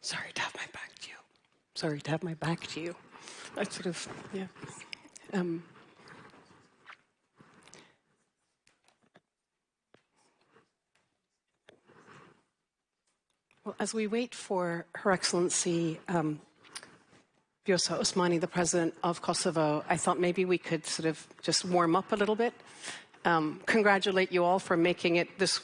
Sorry to have my back to you. Sorry to have my back to you. I sort of, yeah. Well, as we wait for Her Excellency Vjosa Osmani, the President of Kosovo, I thought maybe we could sort of just warm up a little bit. Congratulate you all for making it this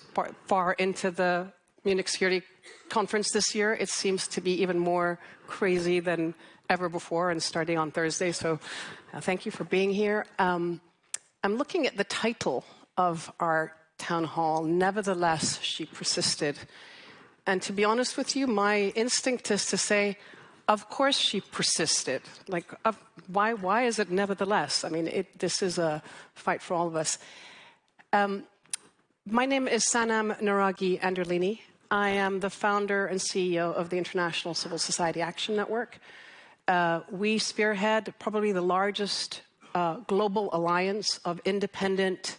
far into the Munich Security Conference this year. It seems to be even more crazy than ever before and starting on Thursday, so thank you for being here. I'm looking at the title of our town hall, Nevertheless, She Persisted. And to be honest with you, my instinct is to say, of course she persisted. Like, why is it nevertheless? I mean, this is a fight for all of us. My name is Sanam Naragi Anderlini. I am the founder and CEO of the International Civil Society Action Network. We spearhead probably the largest global alliance of independent,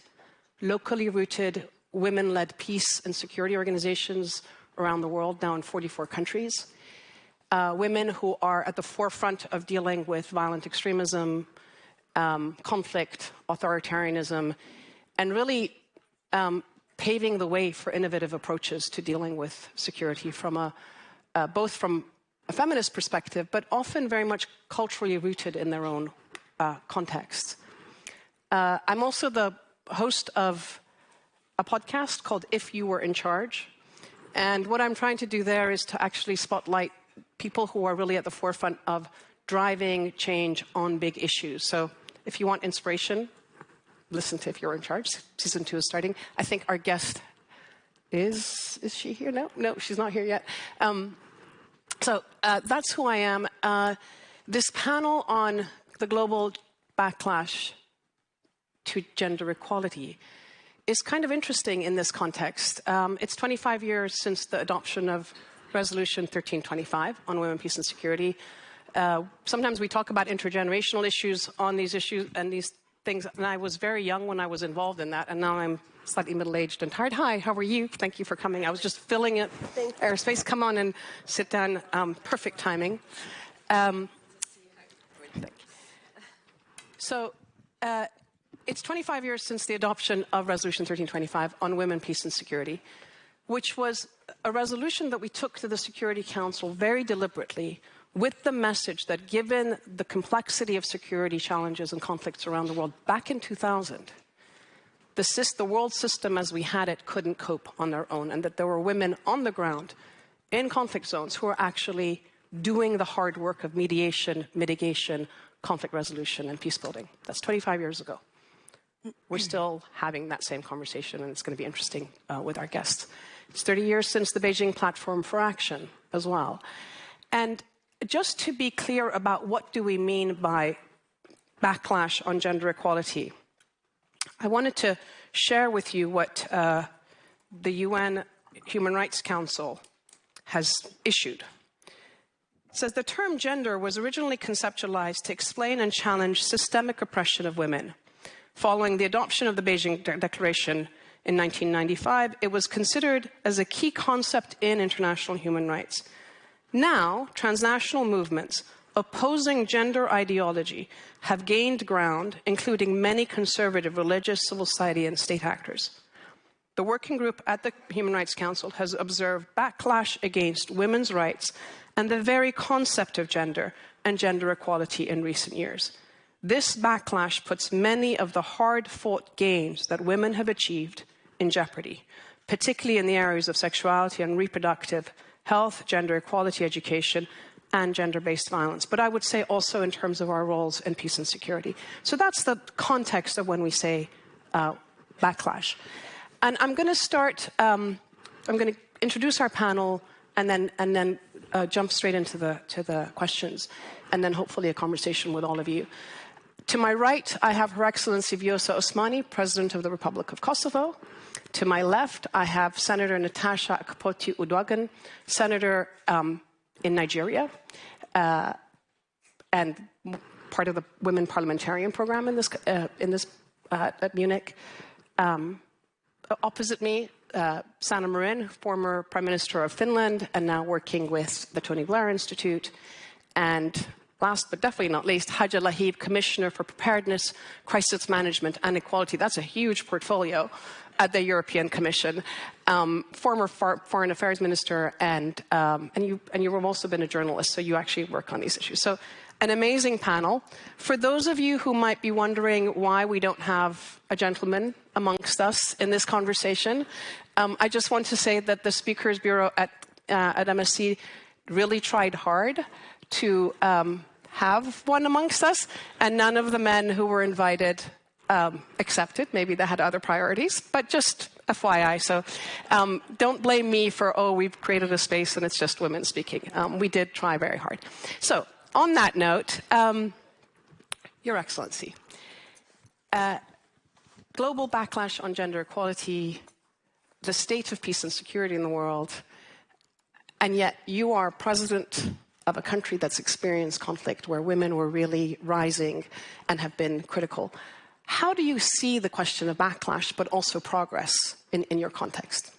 locally rooted, women-led peace and security organizations around the world, now in 44 countries. Women who are at the forefront of dealing with violent extremism, conflict, authoritarianism, and really paving the way for innovative approaches to dealing with security from both from a feminist perspective, but often very much culturally rooted in their own contexts. I'm also the host of a podcast called If You Were in Charge. And what I'm trying to do there is to actually spotlight people who are really at the forefront of driving change on big issues. So if you want inspiration, listen to If You're in Charge. Season 2 is starting. I think our guest is she here? No, she's not here yet. So that's who I am. This panel on the global backlash to gender equality is kind of interesting in this context. It's 25 years since the adoption of Resolution 1325 on women, peace and security. Sometimes we talk about intergenerational issues on these issues and these things, and I was very young when I was involved in that, and now I'm slightly middle-aged and tired. Hi, how are you? Thank you for coming. I was just filling it airspace. Come on and sit down. Perfect timing. So it's 25 years since the adoption of Resolution 1325 on women, peace and security, which was a resolution that we took to the Security Council very deliberately with the message that given the complexity of security challenges and conflicts around the world back in 2000, the world system as we had it couldn't cope on their own, and that there were women on the ground in conflict zones who were actually doing the hard work of mediation, mitigation, conflict resolution, and peace building. That's 25 years ago. We're still having that same conversation, and it's going to be interesting with our guests. It's 30 years since the Beijing Platform for Action as well. And just to be clear about what do we mean by backlash on gender equality, I wanted to share with you what the UN Human Rights Council has issued. It says the term gender was originally conceptualized to explain and challenge systemic oppression of women. Following the adoption of the Beijing Declaration in 1995, it was considered as a key concept in international human rights. Now, transnational movements opposing gender ideology have gained ground, including many conservative religious, civil society, and state actors. The working group at the Human Rights Council has observed backlash against women's rights and the very concept of gender and gender equality in recent years. This backlash puts many of the hard-fought gains that women have achieved in jeopardy, particularly in the areas of sexuality and reproductive health, gender equality education, and gender-based violence. But I would say also in terms of our roles in peace and security. So that's the context of when we say backlash. And I'm going to start, I'm going to introduce our panel and then jump straight into the questions, and then hopefully a conversation with all of you. To my right, I have Her Excellency Vjosa Osmani, President of the Republic of Kosovo. To my left, I have Senator Natasha Akpoti-Uduaghan, Senator in Nigeria, and part of the Women Parliamentarian Program in this at Munich. Opposite me, Sanna Marin, former Prime Minister of Finland, and now working with the Tony Blair Institute. And last but definitely not least, Haja Lahib, Commissioner for Preparedness, Crisis Management and Equality. That's a huge portfolio at the European Commission. Former Foreign Affairs Minister, and you have also been a journalist, so you actually work on these issues. So an amazing panel. For those of you who might be wondering why we don't have a gentleman amongst us in this conversation, I just want to say that the Speakers Bureau at MSC really tried hard to have one amongst us, and none of the men who were invited accepted. Maybe they had other priorities, but just FYI. So don't blame me for, oh, we've created a space and it's just women speaking. We did try very hard. So on that note, Your Excellency, global backlash on gender equality, the state of peace and security in the world, and yet you are president of a country that's experienced conflict where women were really rising and have been critical. How do you see the question of backlash, but also progress in your context?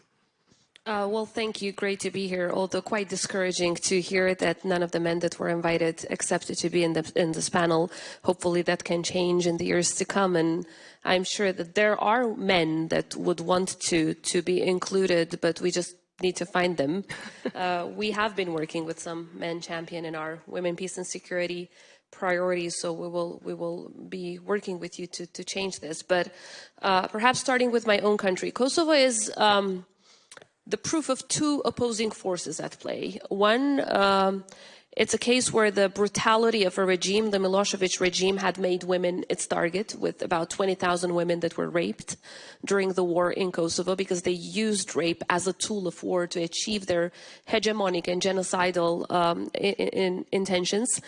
Well, thank you. Great to be here, although quite discouraging to hear that none of the men that were invited accepted to be in this panel. Hopefully that can change in the years to come. And I'm sure that there are men that would want to be included, but we just need to find them. We have been working with some men champion in our women, peace and security priorities, so we will be working with you to change this. But perhaps starting with my own country, Kosovo is the proof of two opposing forces at play. One, it's a case where the brutality of a regime, the Milosevic regime, had made women its target, with about 20,000 women that were raped during the war in Kosovo because they used rape as a tool of war to achieve their hegemonic and genocidal intentions.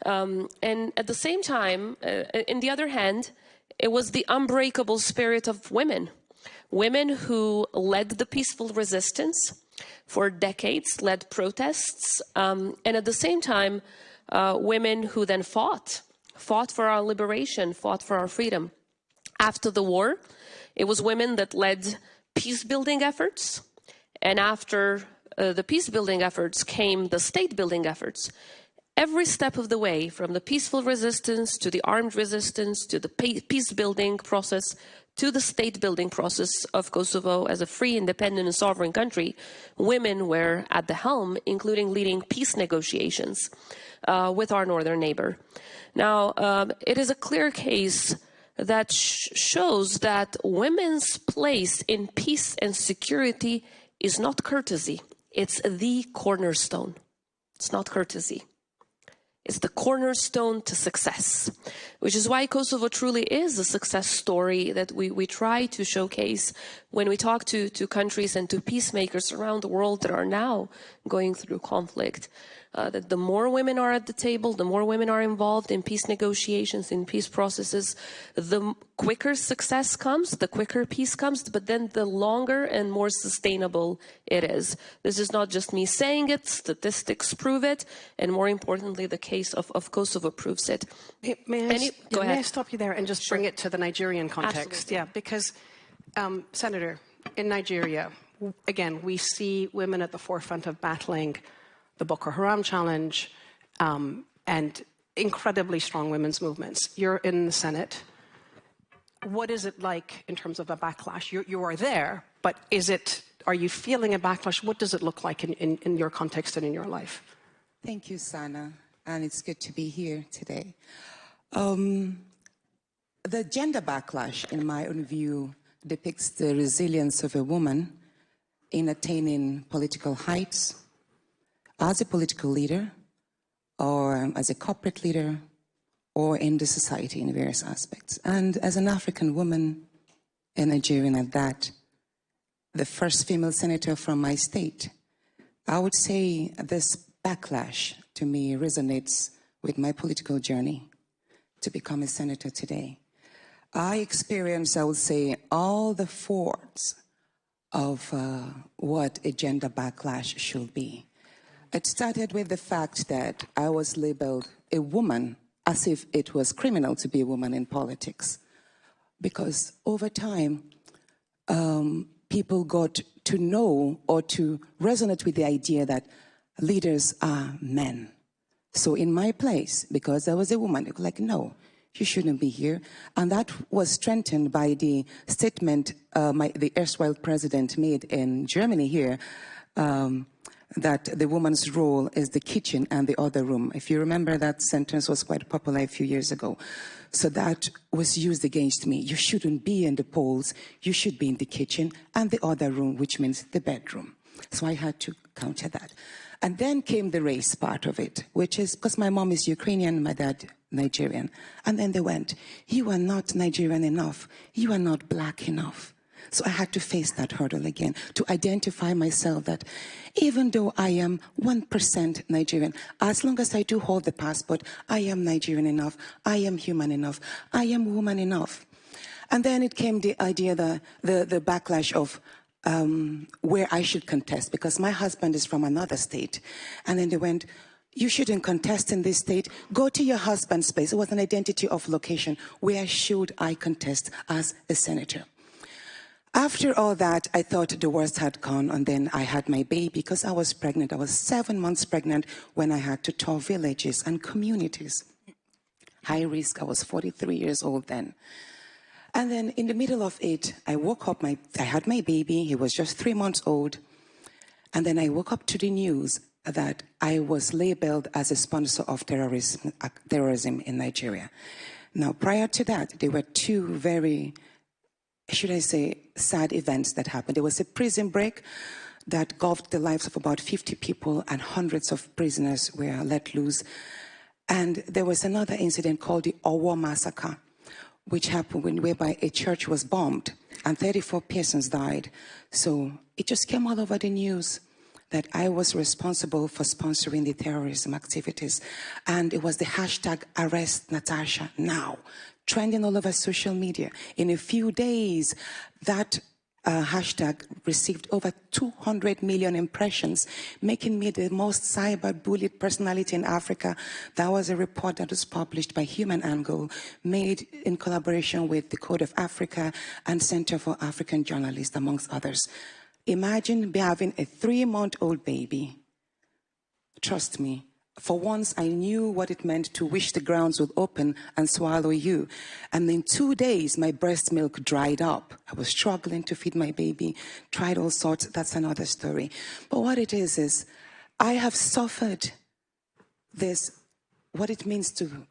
And at the same time, on the other hand, it was the unbreakable spirit of women. Women who led the peaceful resistance for decades, led protests, and at the same time, women who then fought for our liberation, fought for our freedom. After the war, it was women that led peace-building efforts, and after the peace-building efforts came the state-building efforts. Every step of the way, from the peaceful resistance to the armed resistance to the peace-building process to the state-building process of Kosovo as a free, independent, and sovereign country, women were at the helm, including leading peace negotiations with our northern neighbor. Now, it is a clear case that shows that women's place in peace and security is not courtesy. It's the cornerstone. It's not courtesy. It's the cornerstone to success, which is why Kosovo truly is a success story that we try to showcase when we talk to countries and to peacemakers around the world that are now going through conflict. That the more women are at the table, the more women are involved in peace negotiations, in peace processes, the quicker success comes, the quicker peace comes, but then the longer and more sustainable it is. This is not just me saying it, statistics prove it, and more importantly, the case of Kosovo proves it. May I stop you there and just bring it to the Nigerian context? Absolutely. Yeah, because, Senator, in Nigeria, again, we see women at the forefront of battling the Boko Haram challenge, and incredibly strong women's movements. You're in the Senate. What is it like in terms of a backlash? You are there, but are you feeling a backlash? What does it look like in your context and in your life? Thank you, Sana, and it's good to be here today. The gender backlash, in my own view, depicts the resilience of a woman in attaining political heights, as a political leader, or as a corporate leader, or in the society in various aspects. And as an African woman, a Nigerian at that, the first female senator from my state, I would say this backlash to me resonates with my political journey to become a senator today. I experienced, I would say, all the forms of what a gender backlash should be. It started with the fact that I was labeled a woman, as if it was criminal to be a woman in politics. Because over time, people got to know or to resonate with the idea that leaders are men. So in my place, because I was a woman, they were like, no, you shouldn't be here. And that was strengthened by the statement the erstwhile president made in Germany here, that the woman's role is the kitchen and the other room. If you remember, that sentence was quite popular a few years ago. So that was used against me. You shouldn't be in the polls. You should be in the kitchen and the other room, which means the bedroom. So I had to counter that. And then came the race part of it, which is because my mom is Ukrainian, my dad Nigerian. And then they went, you are not Nigerian enough. You are not black enough. So I had to face that hurdle again, to identify myself that even though I am 1% Nigerian, as long as I do hold the passport, I am Nigerian enough, I am human enough, I am woman enough. And then it came the idea, the backlash of where I should contest, because my husband is from another state. And then they went, you shouldn't contest in this state. Go to your husband's place. It was an identity of location. Where should I contest as a senator? After all that, I thought the worst had gone, and then I had my baby because I was pregnant. I was 7 months pregnant when I had to tour villages and communities. High risk, I was 43 years old then. And then in the middle of it, I woke up, I had my baby, he was just 3 months old. And then I woke up to the news that I was labeled as a sponsor of terrorism in Nigeria. Now, prior to that, there were two very, should I say, sad events that happened. There was a prison break that gulfed the lives of about 50 people, and hundreds of prisoners were let loose. And there was another incident called the Owo massacre, which happened whereby a church was bombed and 34 persons died. So it just came all over the news that I was responsible for sponsoring the terrorism activities. And it was the hashtag Arrest Natasha Now, trending all over social media. In a few days, that hashtag received over 200 million impressions, making me the most cyber-bullied personality in Africa. That was a report that was published by Human Angle, made in collaboration with the Code of Africa and Center for African Journalists, amongst others. Imagine having a 3-month-old baby. Trust me. For once, I knew what it meant to wish the grounds would open and swallow you. And in 2 days, my breast milk dried up. I was struggling to feed my baby, tried all sorts. That's another story. But what it is I have suffered this, what it means to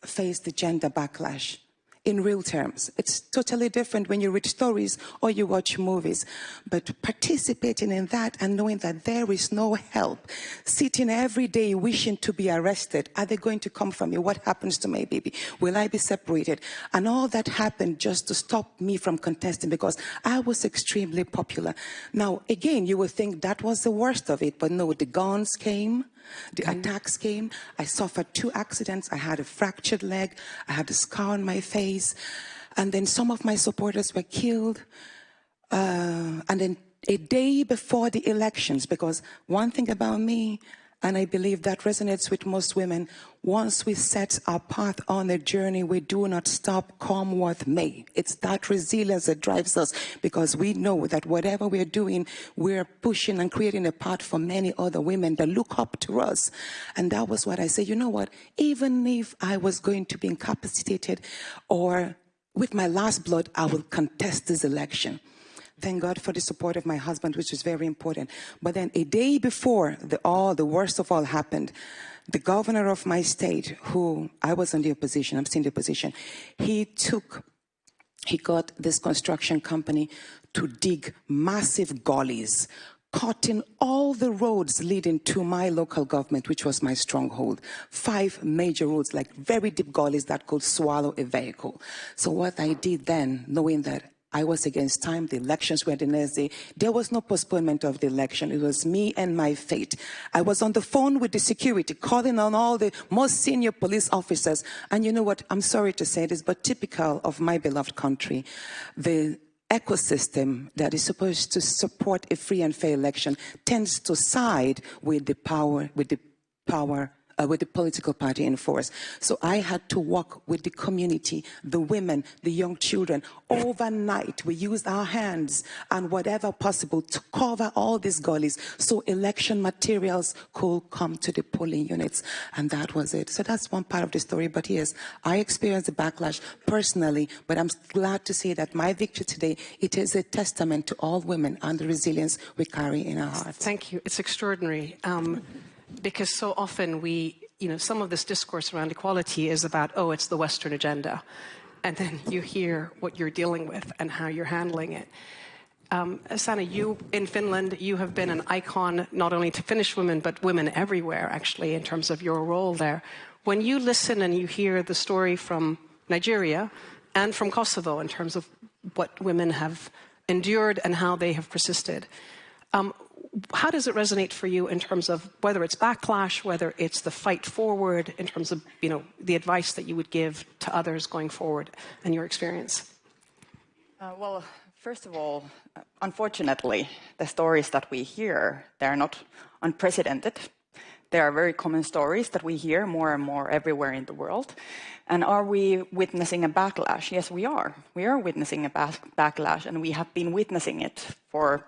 face the gender backlash in real terms. It's totally different when you read stories or you watch movies. But participating in that and knowing that there is no help, sitting every day wishing to be arrested, are they going to come for me? What happens to my baby? Will I be separated? And all that happened just to stop me from contesting because I was extremely popular. Now, again, you would think that was the worst of it, but no, the guns came. The attacks came. I suffered 2 accidents. I had a fractured leg. I had a scar on my face. And then some of my supporters were killed. And then a day before the elections, because one thing about me, and I believe that resonates with most women, once we set our path on a journey, we do not stop, come what may. It's that resilience that drives us, because we know that whatever we're doing, we're pushing and creating a path for many other women that look up to us. And that was what I said, you know what, even if I was going to be incapacitated or with my last blood, I will contest this election. Thank God for the support of my husband, which is very important. But then a day before the worst of all happened, the governor of my state, who I was in the opposition, I'm still in the opposition, he got this construction company to dig massive gullies, cutting all the roads leading to my local government, which was my stronghold. 5 major roads, like very deep gullies that could swallow a vehicle. So what I did then, knowing that I was against time, the elections were the next day, there was no postponement of the election. It was me and my fate. I was on the phone with the security, calling on all the most senior police officers. And you know what, I'm sorry to say this, but typical of my beloved country, the ecosystem that is supposed to support a free and fair election tends to side with the power with the political party in force. So I had to work with the community, the women, the young children. Overnight, we used our hands and whatever possible to cover all these gullies so election materials could come to the polling units. And that was it. So that's one part of the story. But yes, I experienced the backlash personally, but I'm glad to say that my victory today, it is a testament to all women and the resilience we carry in our hearts. Thank you. It's extraordinary. Because so often some of this discourse around equality is about, oh, it's the Western agenda. And then you hear what you're dealing with and how you're handling it. Sanna, you in Finland, you have been an icon not only to Finnish women, but women everywhere, actually, in terms of your role there. When you listen and you hear the story from Nigeria and from Kosovo in terms of what women have endured and how they have persisted, how does it resonate for you in terms of whether it's backlash, whether it's the fight forward, in terms of the advice that you would give to others going forward and your experience? Well, first of all, unfortunately, the stories that we hear, they're not unprecedented. They are very common stories that we hear more and more everywhere in the world. And are we witnessing a backlash? Yes, we are. We are witnessing a backlash, and we have been witnessing it for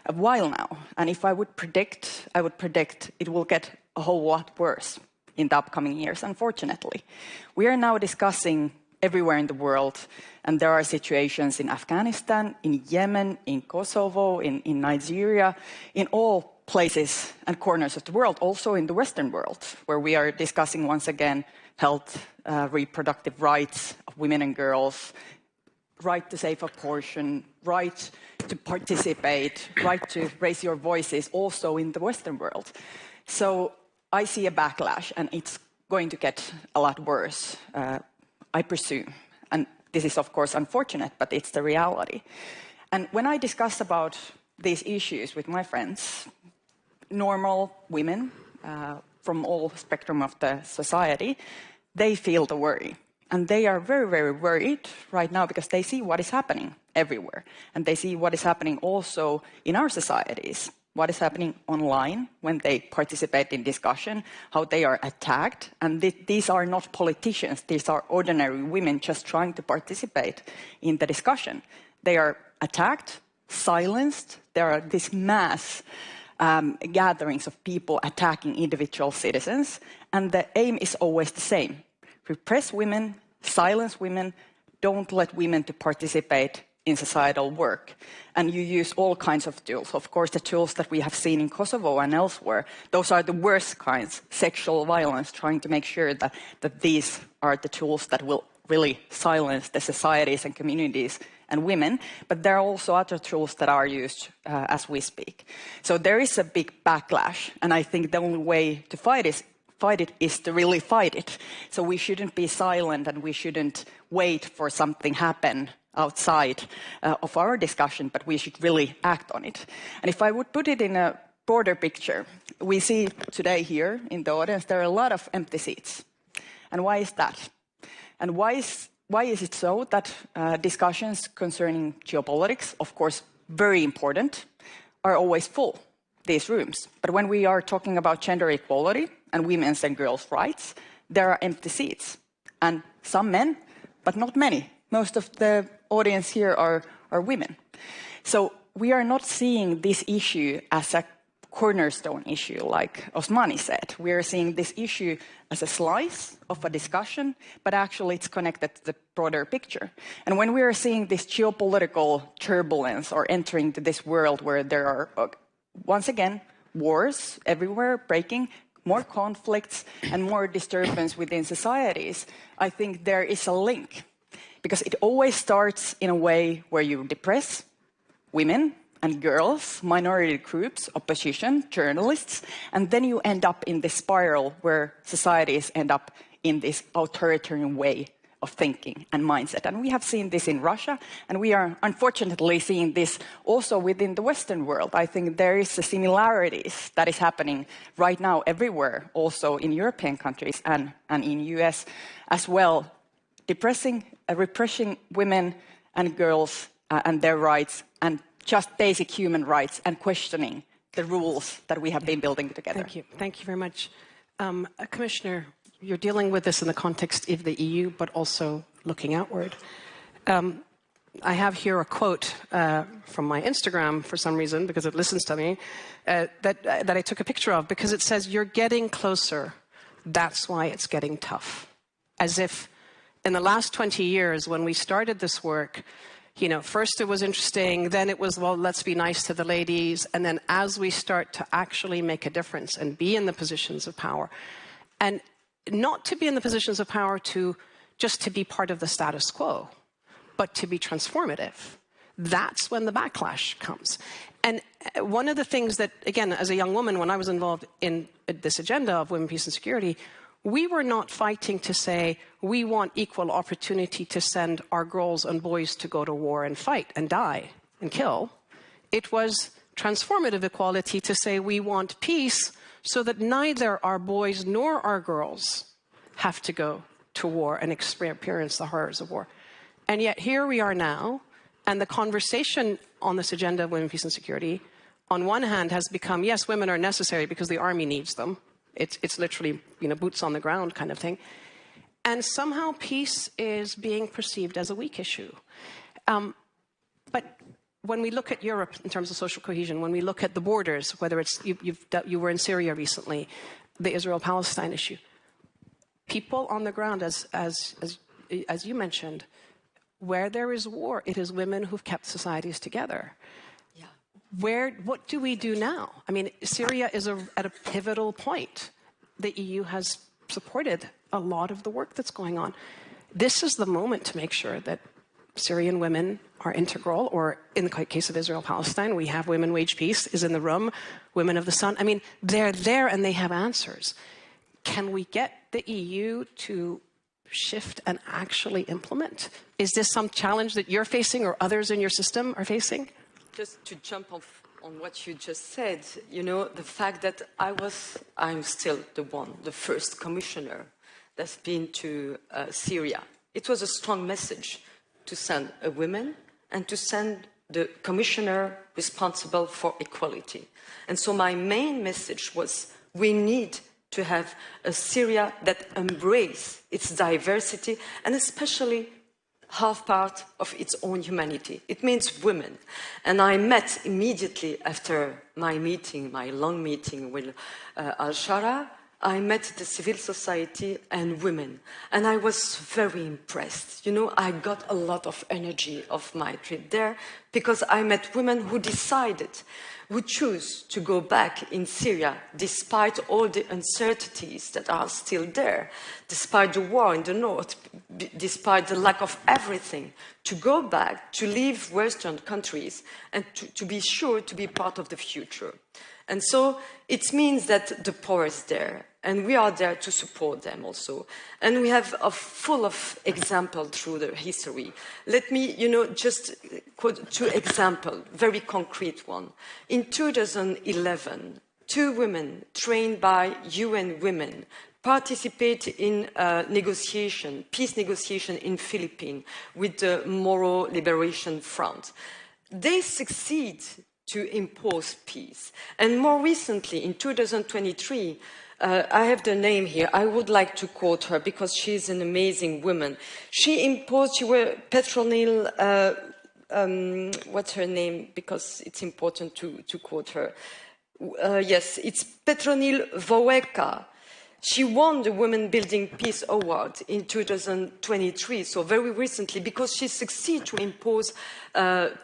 a while now. And if I would predict it will get a whole lot worse in the upcoming years, unfortunately. We are now discussing everywhere in the world, and there are situations in Afghanistan, in Yemen, in Kosovo, in Nigeria, in all places and corners of the world, also in the Western world, where we are discussing once again health, reproductive rights of women and girls, right to safe abortion, right to participate, right to raise your voices, also in the Western world. So I see a backlash, and it's going to get a lot worse, I presume. And this is, of course, unfortunate, but it's the reality. And when I discuss about these issues with my friends, normal women from all spectrum of the society, they feel the worry. And they are very, very worried right now because they see what is happening everywhere. And they see what is happening also in our societies, what is happening online when they participate in discussion, how they are attacked. And these are not politicians, these are ordinary women just trying to participate in the discussion. They are attacked, silenced, there are these mass gatherings of people attacking individual citizens, and the aim is always the same. Repress women, silence women, don't let women to participate in societal work. And you use all kinds of tools. Of course, the tools that we have seen in Kosovo and elsewhere, those are the worst kinds, sexual violence, trying to make sure that these are the tools that will really silence the societies and communities and women, but there are also other tools that are used as we speak. So there is a big backlash, and I think the only way to fight it is to really fight it. So we shouldn't be silent, and we shouldn't wait for something happen outside of our discussion, but we should really act on it. And if I would put it in a broader picture, we see today here in the audience there are a lot of empty seats. And why is that? And why is it so that discussions concerning geopolitics, of course, very important, are always full, these rooms? But when we are talking about gender equality and women's and girls' rights, there are empty seats. And some men, but not many. Most of the audience here are women. So we are not seeing this issue as a cornerstone issue, like Osmani said. We are seeing this issue as a slice of a discussion, but actually it's connected to the broader picture. And when we are seeing this geopolitical turbulence or entering to this world where there are, once again, wars everywhere breaking, more conflicts and more disturbance within societies, I think there is a link. Because it always starts in a way where you depress women and girls, minority groups, opposition, journalists, and then you end up in this spiral where societies end up in this authoritarian way of thinking and mindset. And we have seen this in Russia, and we are unfortunately seeing this also within the Western world. I think there is a similarities that is happening right now everywhere, also in European countries and in US as well, repressing women and girls and their rights and just basic human rights and questioning the rules that we have been building together. Thank you. Thank you very much. Commissioner, you're dealing with this in the context of the EU, but also looking outward. I have here a quote from my Instagram for some reason, because it listens to me, that I took a picture of, because it says, "You're getting closer. That's why it's getting tough." As if in the last 20 years, when we started this work, you know, first it was interesting, then it was, well, let's be nice to the ladies. And then as we start to actually make a difference and be in the positions of power, and not to be in the positions of power just to be part of the status quo, but to be transformative, that's when the backlash comes. And one of the things that, again, as a young woman, when I was involved in this agenda of women, peace and security, we were not fighting to say, we want equal opportunity to send our girls and boys to go to war and fight and die and kill. It was transformative equality to say, we want peace so that neither our boys nor our girls have to go to war and experience the horrors of war. And yet here we are now, and the conversation on this agenda of women, peace and security, on one hand has become, yes, women are necessary because the army needs them. It's literally, you know, boots on the ground kind of thing. And somehow peace is being perceived as a weak issue. But when we look at Europe in terms of social cohesion, when we look at the borders, whether it's, you were in Syria recently, the Israel-Palestine issue, people on the ground, as you mentioned, where there is war, it is women who've kept societies together. What do we do now? I mean, Syria is at a pivotal point. The EU has supported a lot of the work that's going on. This is the moment to make sure that Syrian women are integral, or in the case of Israel-Palestine, we have Women Wage Peace is in the room, Women of the Sun. I mean, they're there and they have answers. Can we get the EU to shift and actually implement? Is this some challenge that you're facing or others in your system are facing? Just to jump off on what you just said, you know, the fact that I'm still the first commissioner that's been to Syria. It was a strong message to send a woman and to send the commissioner responsible for equality. And so my main message was, we need to have a Syria that embraces its diversity and especially half part of its own humanity. It means women. And I met immediately after my meeting, my long meeting with Al-Shara, I met the civil society and women. And I was very impressed. You know, I got a lot of energy of my trip there because I met women who decided, who choose to go back in Syria despite all the uncertainties that are still there, despite the war in the north, despite the lack of everything, to go back, to leave Western countries and to be sure to be part of the future. And so it means that the power is there, and we are there to support them also. And we have a full of examples through the history. Let me, you know, just quote 2 examples, very concrete one. In 2011, 2 women trained by UN Women participate in negotiation, peace negotiation in Philippines with the Moro Liberation Front. They succeed to impose peace. And more recently, in 2023, I have the name here. I would like to quote her because she's an amazing woman. She was Petronil, what's her name? Because it's important to quote her. Yes, it's Petronil Voeka. She won the Women Building Peace Award in 2023, so very recently, because she succeeded to impose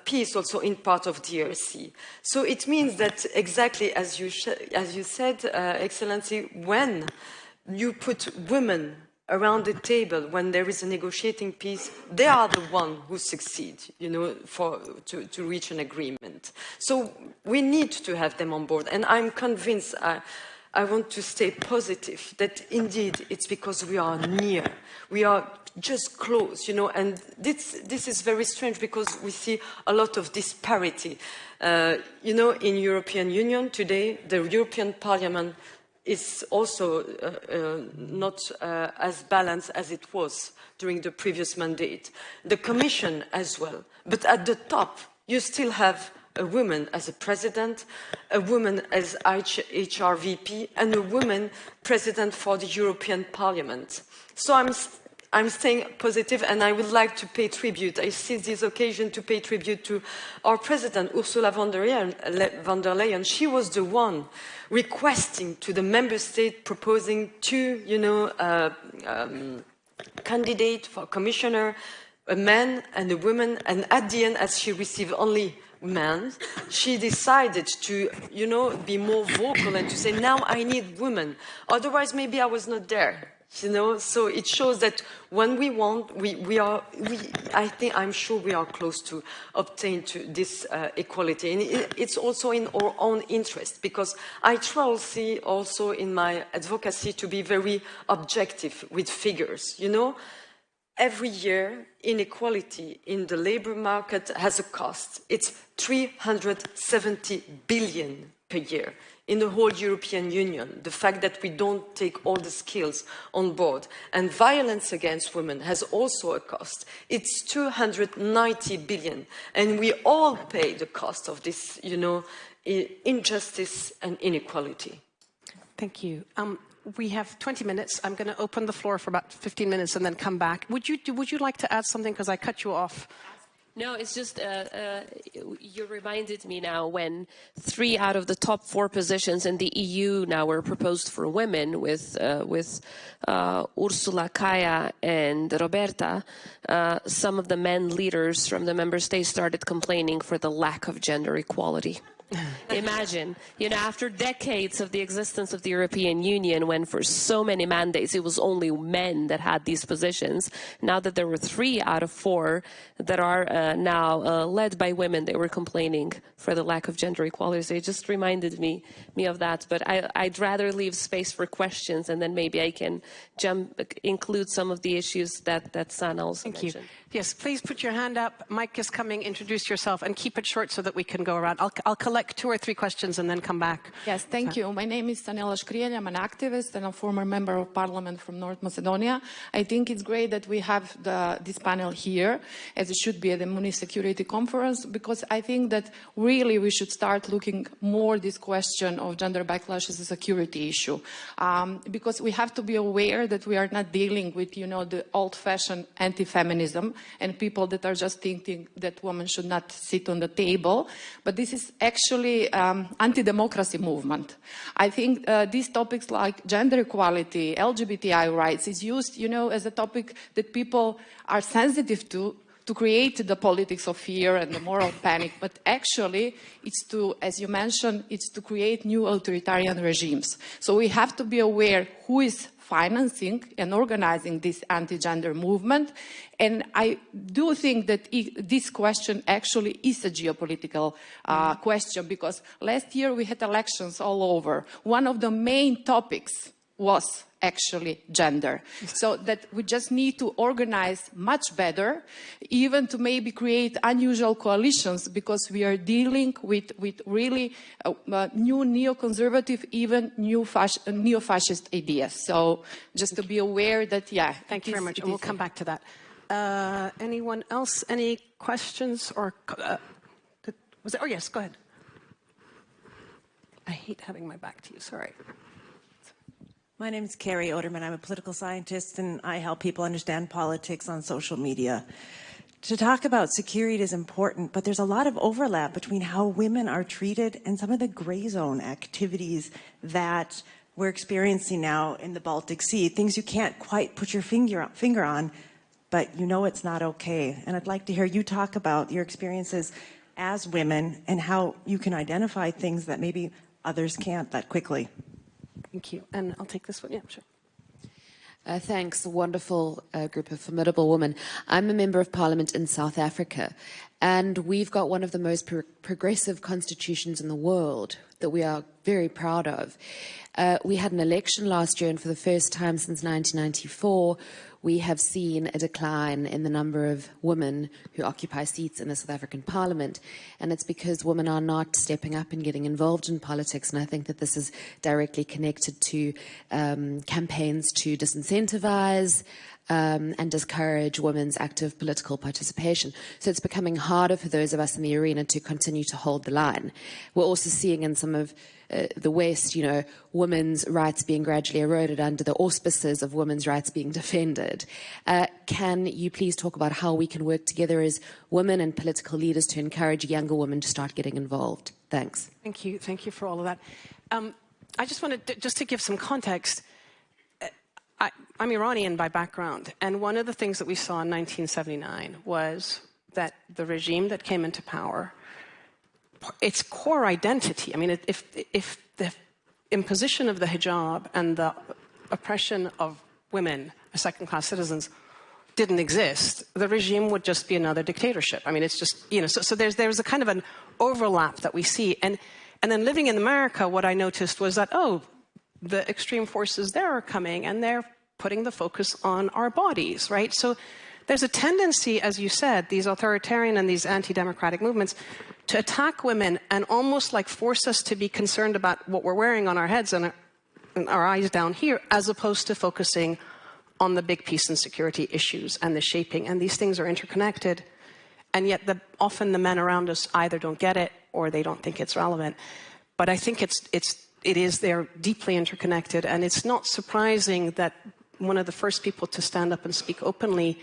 peace also in part of DRC. So it means that exactly as you said, Excellency, when you put women around the table, when there is a negotiating peace, they are the ones who succeed, you know, to reach an agreement. So we need to have them on board, and I'm convinced. I want to stay positive that indeed it's because we are near, we are just close, you know, and this is very strange because we see a lot of disparity. You know, in European Union today, the European Parliament is also not as balanced as it was during the previous mandate. The Commission as well. But at the top, you still have a woman as a president, a woman as HRVP, and a woman president for the European Parliament. So I'm staying positive, and I would like to pay tribute. I seize this occasion to pay tribute to our president, Ursula von der Leyen. She was the one requesting to the member state, proposing two, candidate for commissioner, a man and a woman, and at the end, as she received only men, she decided to, be more vocal and to say, now I need women. Otherwise, maybe I was not there. So it shows that when we want, I'm sure we are close to obtain to this equality. And it's also in our own interest, because I try also in my advocacy to be very objective with figures, Every year, inequality in the labor market has a cost. It's 370 billion per year in the whole European Union. The fact that we don't take all the skills on board. And violence against women has also a cost. It's 290 billion. And we all pay the cost of this, injustice and inequality. Thank you. We have 20 minutes. I'm going to open the floor for about 15 minutes and then come back. Would you like to add something? Because I cut you off. No, it's just you reminded me now when 3 out of the top 4 positions in the EU now were proposed for women with Ursula, Kaya, and Roberta. Some of the men leaders from the member states started complaining for the lack of gender equality. Imagine, after decades of the existence of the European Union, when for so many mandates it was only men that had these positions, now that there were 3 out of 4 that are now led by women, they were complaining for the lack of gender equality. So it just reminded me of that. But I'd rather leave space for questions, and then maybe I can include some of the issues that Sana also mentioned. Thank you. Yes, please put your hand up. Mike is coming. Introduce yourself and keep it short so that we can go around. I'll collect 2 or 3 questions and then come back. Yes, thank you. My name is Stanela Škrijelj. I'm an activist and a former member of parliament from North Macedonia. I think it's great that we have this panel here, as it should be at the Munich Security Conference, because I think that really we should start looking more this question of gender backlash as a security issue. Because we have to be aware that we are not dealing with, the old-fashioned anti-feminism and people that are just thinking that women should not sit on the table. But this is actually anti-democracy movement. I think these topics like gender equality, LGBTI rights is used, as a topic that people are sensitive to create the politics of fear and the moral panic. But actually, it's to, as you mentioned, it's to create new authoritarian regimes. So we have to be aware who is financing and organizing this anti-gender movement. And I do think that this question actually is a geopolitical question, because last year we had elections all over. One of the main topics was actually gender. So that we just need to organize much better, even to maybe create unusual coalitions, because we are dealing with really new neoconservative, even neo-fascist ideas. So just to be aware that, Thank you very much. And we'll come back to that. Anyone else? Any questions? Or was it? Oh, yes, go ahead. I hate having my back to you. Sorry. My name is Carrie Oderman. I'm a political scientist, and I help people understand politics on social media. To talk about security is important, but there's a lot of overlap between how women are treated and some of the gray zone activities that we're experiencing now in the Baltic Sea, things you can't quite put your finger on, but it's not okay. And I'd like to hear you talk about your experiences as women and how you can identify things that maybe others can't that quickly. Thank you. And I'll take this one. Yeah, sure. Thanks. A wonderful group of formidable women. I'm a member of parliament in South Africa, and we've got one of the most progressive constitutions in the world that we are very proud of. We had an election last year, and for the first time since 1994, we have seen a decline in the number of women who occupy seats in the South African parliament. And it's because women are not stepping up and getting involved in politics. And I think that this is directly connected to campaigns to disincentivize and discourage women's active political participation. So it's becoming harder for those of us in the arena to continue to hold the line. We're also seeing in some of the West, women's rights being gradually eroded under the auspices of women's rights being defended. Can you please talk about how we can work together as women and political leaders to encourage younger women to start getting involved? Thanks. Thank you. Thank you for all of that. I just wanted to give some context. I'm Iranian by background, and one of the things that we saw in 1979 was that the regime that came into power, its core identity, I mean, if the imposition of the hijab and the oppression of women as second-class citizens didn't exist, the regime would just be another dictatorship. I mean, it's just, so there's a kind of an overlap that we see. And then living in America, what I noticed was that, the extreme forces there are coming and they're putting the focus on our bodies, right? So there's a tendency, as you said, these authoritarian and these anti-democratic movements to attack women and almost like force us to be concerned about what we're wearing on our heads and our eyes down here, as opposed to focusing on the big peace and security issues and the shaping. And these things are interconnected. And yet often the men around us either don't get it or they don't think it's relevant. But I think they're deeply interconnected, and it's not surprising that one of the first people to stand up and speak openly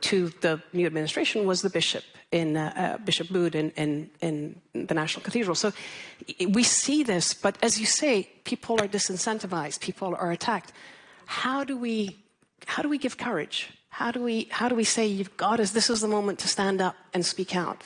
to the new administration was the bishop Bishop Bood in the National Cathedral. So we see this, but as you say, people are disincentivized, people are attacked. How do we give courage? How do we say, you've got us, this is the moment to stand up and speak out?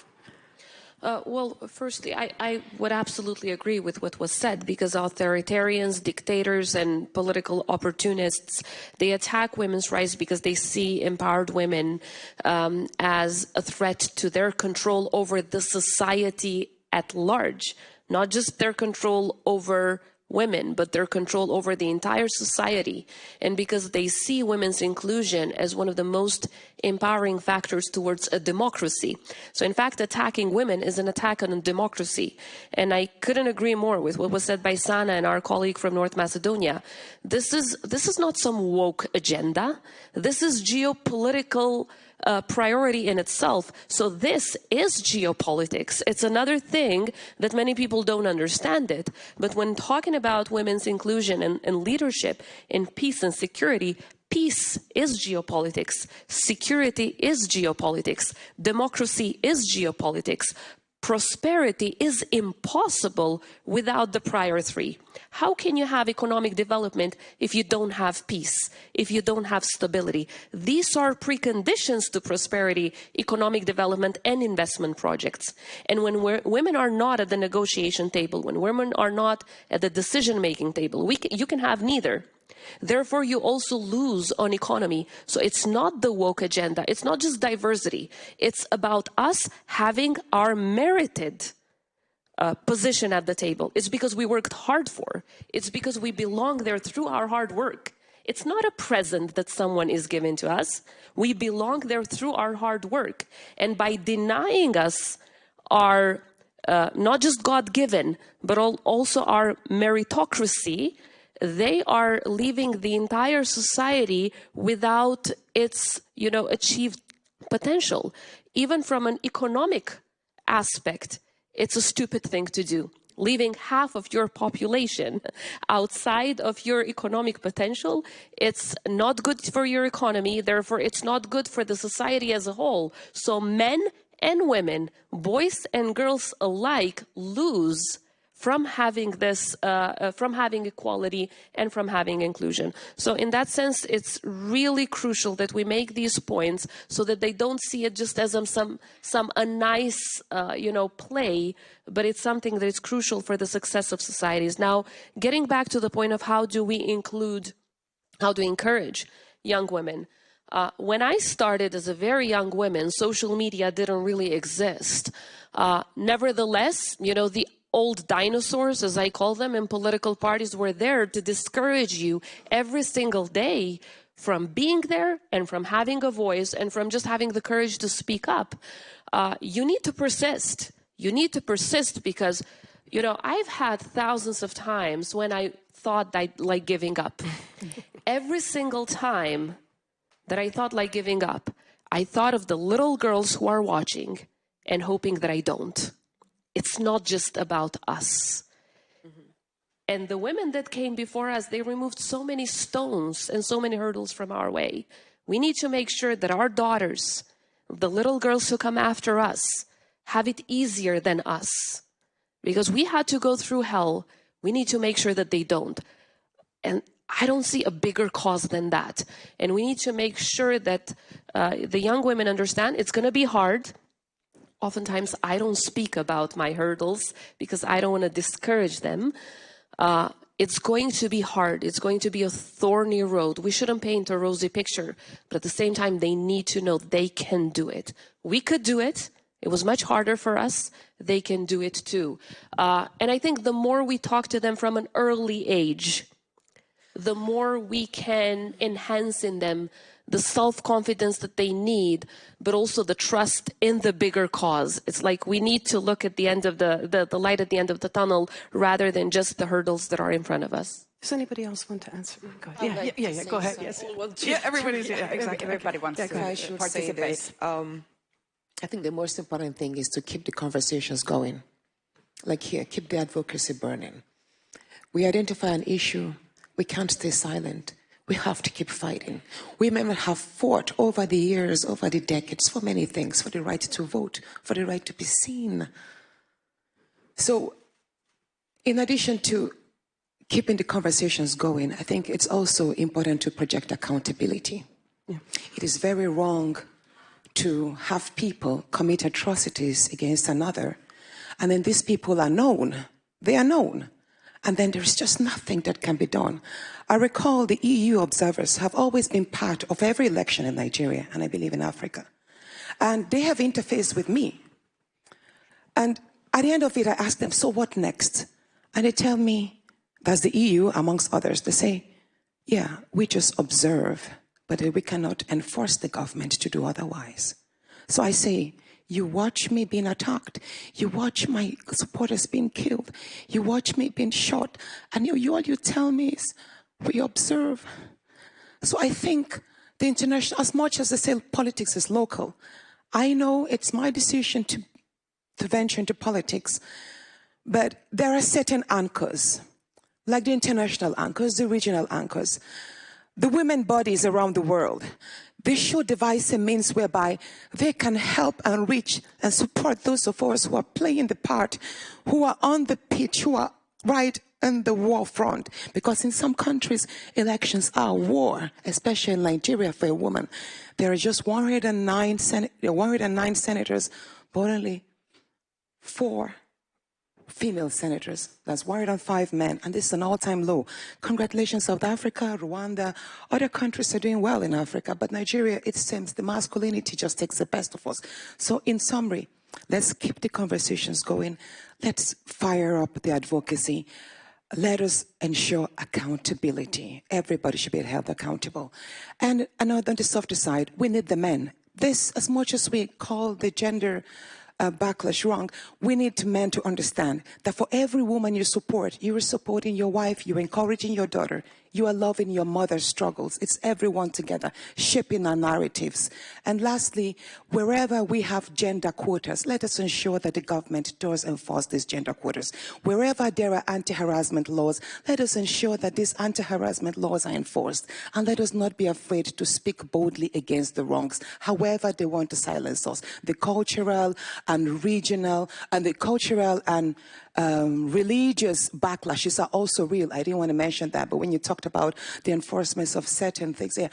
Well, firstly, I would absolutely agree with what was said, because authoritarians, dictators, and political opportunists, they attack women's rights because they see empowered women as a threat to their control over the society at large, not just their control over women, but their control over the entire society. And because they see women's inclusion as one of the most empowering factors towards a democracy. So in fact, attacking women is an attack on democracy. And I couldn't agree more with what was said by Sana and our colleague from North Macedonia. This is not some woke agenda. This is geopolitical priority in itself. So this is geopolitics. It's another thing that many people don't understand it. But when talking about women's inclusion and leadership in peace and security, peace is geopolitics. Security is geopolitics. Democracy is geopolitics. Prosperity is impossible without the prior three. How can you have economic development if you don't have peace, if you don't have stability? These are preconditions to prosperity, economic development, and investment projects. And when women are not at the negotiation table, when women are not at the decision-making table, you can have neither. Therefore, you also lose on economy. So it's not the woke agenda. It's not just diversity. It's about us having our merited position at the table. It's because we worked hard for. It's because we belong there through our hard work. It's not a present that someone is giving to us. We belong there through our hard work. And by denying us our, not just God-given, but also our meritocracy, they are leaving the entire society without its, achieved potential. Even from an economic aspect, it's a stupid thing to do. Leaving half of your population outside of your economic potential, it's not good for your economy. Therefore, it's not good for the society as a whole. So men and women, boys and girls alike, lose from having this, from having equality and from having inclusion. So in that sense, it's really crucial that we make these points so that they don't see it just as a nice, play, but it's something that is crucial for the success of societies. Now, getting back to the point of how do we encourage young women. When I started as a very young woman, social media didn't really exist. Nevertheless, the old dinosaurs, as I call them, in political parties were there to discourage you every single day from being there and from having a voice and from just having the courage to speak up. You need to persist. You need to persist because, I've had thousands of times when I thought I'd like giving up. Every single time that I thought like giving up. I thought of the little girls who are watching and hoping that I don't. It's not just about us. And the women that came before us, they removed so many stones and so many hurdles from our way. We need to make sure that our daughters, the little girls who come after us, have it easier than us. Because we had to go through hell. We need to make sure that they don't. And I don't see a bigger cause than that. And we need to make sure that the young women understand it's going to be hard. Oftentimes, I don't speak about my hurdles because I don't want to discourage them. It's going to be hard. It's going to be a thorny road. We shouldn't paint a rosy picture, but at the same time, they need to know they can do it. We could do it. It was much harder for us. They can do it too. And I think the more we talk to them from an early age, the more we can enhance in them the self-confidence that they need, but also the trust in the bigger cause. It's like we need to look at the end of the light at the end of the tunnel rather than just the hurdles that are in front of us. Does anybody else want to answer? Go ahead. Yeah, go ahead. Yes. Yeah, everybody's, yeah, exactly. Everybody wants to I should say participate. this. I think the most important thing is to keep the conversations going. Like here, keep the advocacy burning. We identify an issue, we can't stay silent. We have to keep fighting. Women have fought over the years, over the decades, for many things, for the right to vote, for the right to be seen. So, in addition to keeping the conversations going, I think it's also important to project accountability. Yeah. It is very wrong to have people commit atrocities against another, and then these people are known. They are known. And then there's just nothing that can be done. I recall the EU observers have always been part of every election in Nigeria, and I believe in Africa. And they have interfaced with me. And at the end of it, I ask them, so what next? And they tell me, that's the EU, amongst others. They say, yeah, we just observe, but we cannot enforce the government to do otherwise. So I say, you watch me being attacked. You watch my supporters being killed. You watch me being shot. And all you tell me is, we observe. So I think the international, as much as they say politics is local, I know it's my decision to venture into politics, but there are certain anchors, like the international anchors, the regional anchors, the women bodies around the world. They should devise a means whereby they can help and reach and support those of us who are playing the part, who are on the pitch, who are right in the war front. Because in some countries, elections are war, especially in Nigeria for a woman. There are just 109 senators, but only 4 female senators. That's 105 men, and this is an all-time low. Congratulations, South Africa, Rwanda, other countries are doing well in Africa, but Nigeria, it seems the masculinity just takes the best of us. So in summary, let's keep the conversations going. Let's fire up the advocacy. Let us ensure accountability. Everybody should be held accountable. And on the softer side, we need the men. This, as much as we call the gender backlash wrong, we need men to understand that for every woman you support, you are supporting your wife, you're encouraging your daughter, you are loving your mother's struggles. It's everyone together, shaping our narratives. And lastly, wherever we have gender quotas, let us ensure that the government does enforce these gender quotas. Wherever there are anti-harassment laws, let us ensure that these anti-harassment laws are enforced. And let us not be afraid to speak boldly against the wrongs, however they want to silence us. The cultural and regional, and the cultural and religious backlashes are also real. I didn't want to mention that, but when you talked about the enforcement of certain things, yeah.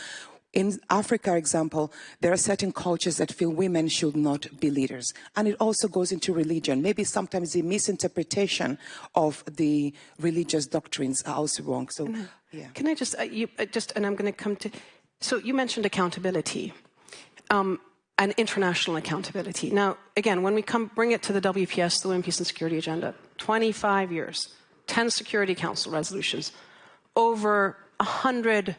In Africa, example, there are certain cultures that feel women should not be leaders. And it also goes into religion. Maybe sometimes the misinterpretation of the religious doctrines are also wrong. So, yeah. Can I just, and I'm going to come to, so you mentioned accountability. And international accountability. Now, again, when we bring it to the WPS, the Women, Peace and Security Agenda, 25 years, 10 Security Council resolutions, over 100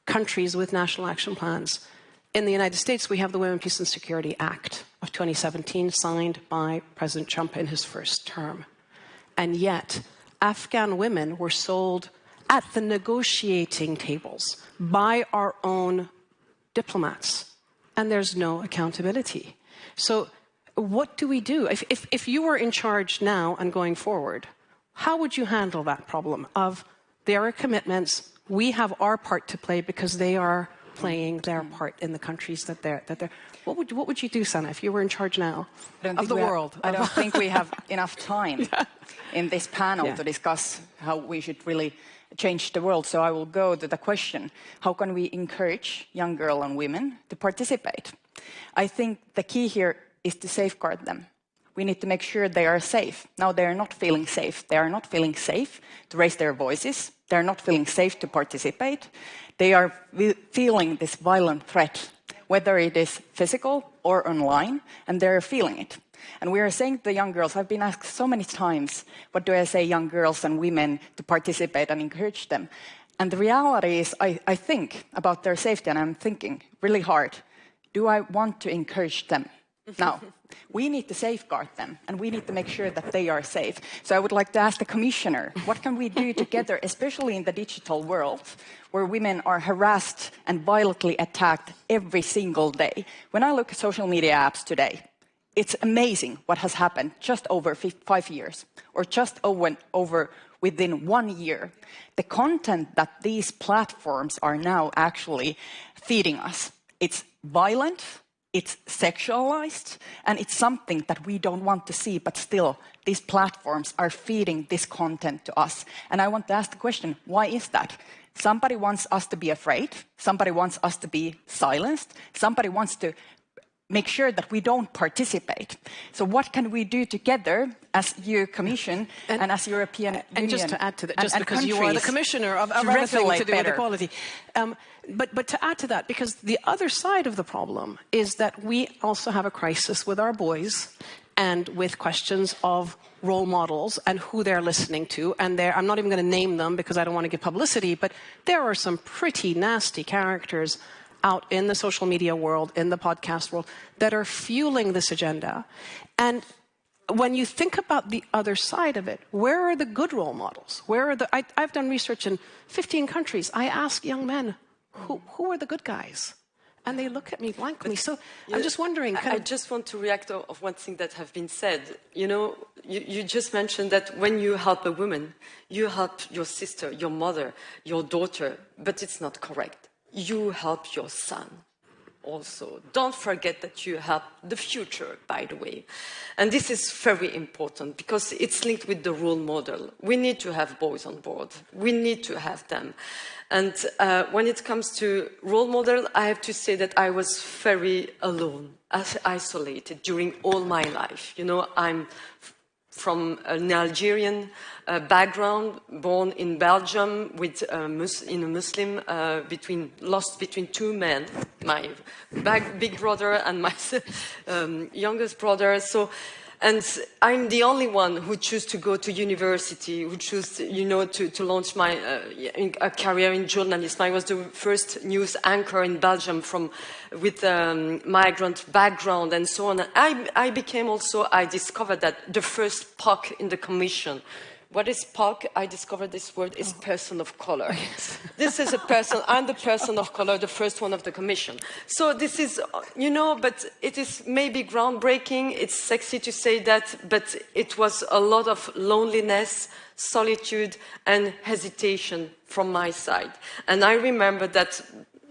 countries with national action plans. In the United States, we have the Women, Peace and Security Act of 2017, signed by President Trump in his first term. And yet, Afghan women were sold at the negotiating tables by our own diplomats, and there's no accountability. So what do we do? If you were in charge now and going forward, how would you handle that problem of there are commitments, we have our part to play because they are playing their part in the countries that they're what would you do, Sanna, if you were in charge now of the world? I don't think we have enough time in this panel to discuss how we should really change the world. So I will go to the question, how can we encourage young girls and women to participate? I think the key here is to safeguard them. We need to make sure they are safe. Now they are not feeling safe. They are not feeling safe to raise their voices. They are not feeling safe to participate. They are feeling this violent threat, whether it is physical or online, and they're feeling it. And we are saying to the young girls, I've been asked so many times, what do I say young girls and women to participate and encourage them? And the reality is, I think about their safety, and I'm thinking really hard, do I want to encourage them? Now, we need to safeguard them, and we need to make sure that they are safe. So I would like to ask the Commissioner, what can we do together, especially in the digital world, where women are harassed and violently attacked every single day? When I look at social media apps today, it's amazing what has happened just over 5 years, or just over within 1 year. The content that these platforms are now actually feeding us, it's violent, it's sexualized, and it's something that we don't want to see, but still these platforms are feeding this content to us. And I want to ask the question, why is that? Somebody wants us to be afraid, somebody wants us to be silenced, somebody wants to make sure that we don't participate. So what can we do together as EU Commission and as European Union? And just to add to that, just because you are the Commissioner of everything to do with equality. But to add to that, because the other side of the problem is that we also have a crisis with our boys and with questions of role models and who they're listening to. And I'm not even going to name them because I don't want to give publicity, but there are some pretty nasty characters out in the social media world, in the podcast world, that are fueling this agenda. And when you think about the other side of it, where are the good role models? I've done research in 15 countries. I ask young men, who are the good guys? And they look at me blankly. So I'm just wondering. I just want to react of one thing that have been said. You know, you just mentioned that when you help a woman, you help your sister, your mother, your daughter, but it's not correct. You help your son also. Don't forget that you help the future, by the way. And this is very important because it's linked with the role model. We need to have boys on board. We need to have them. And when it comes to role model, I have to say that I was very alone, isolated during all my life. You know, I'm from an Algerian background, born in Belgium with in a Muslim, lost between two men, my big brother and my youngest brother. So, and I'm the only one who chose to go to university, who chose, you know, to launch my a career in journalism. I was the first news anchor in Belgium with migrant background and so on. I became also, I discovered that the first POC in the Commission. What is POC? I discovered this word is person of color. Yes. This is a person, I'm the person of color, the first one of the Commission. So this is, you know, but it is maybe groundbreaking, it's sexy to say that, but it was a lot of loneliness, solitude, and hesitation from my side. And I remember that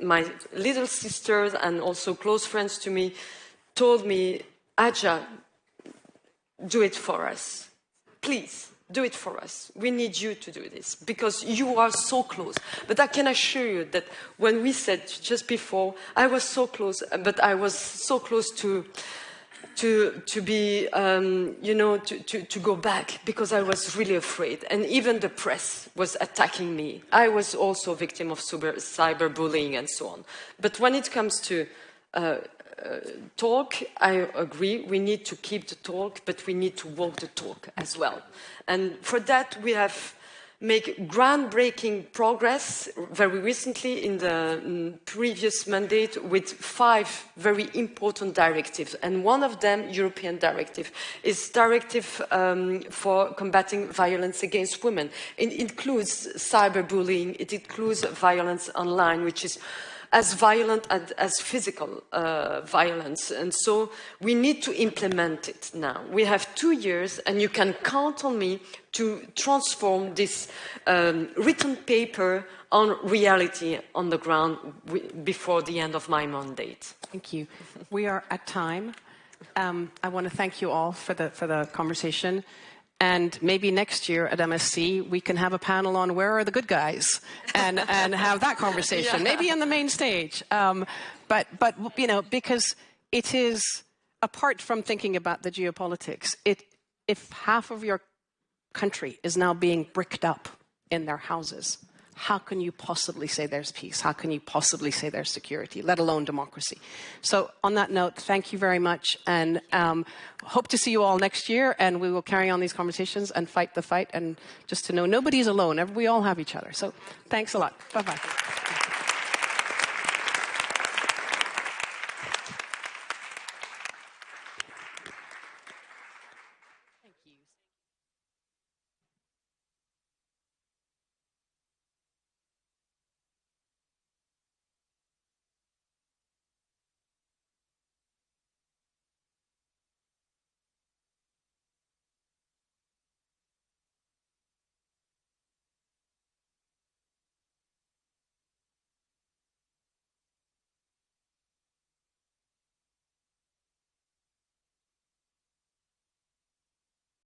my little sisters and also close friends to me told me, Aja, do it for us, please. Do it for us. We need you to do this because you are so close. But I can assure you that when we said just before, I was so close, but I was so close to be, you know, to go back because I was really afraid. And even the press was attacking me. I was also a victim of cyberbullying and so on. But when it comes to talk, I agree, we need to keep the talk, but we need to walk the talk as well. And for that, we have made groundbreaking progress very recently in the previous mandate with 5 very important directives. And one of them, European directive, is directive for combating violence against women. It includes cyberbullying, it includes violence online, which is as violent as physical violence. And so we need to implement it now. We have 2 years, and you can count on me to transform this written paper on reality on the ground before the end of my mandate. Thank you. We are at time. I want to thank you all for the conversation. And maybe next year at MSC, we can have a panel on where are the good guys and have that conversation, maybe on the main stage. But you know, because it is, apart from thinking about the geopolitics, if half of your country is now being bricked up in their houses, how can you possibly say there's peace? How can you possibly say there's security, let alone democracy? So on that note, thank you very much, and hope to see you all next year, and we will carry on these conversations and fight the fight, and just to know nobody's alone. We all have each other. So thanks a lot. Bye-bye.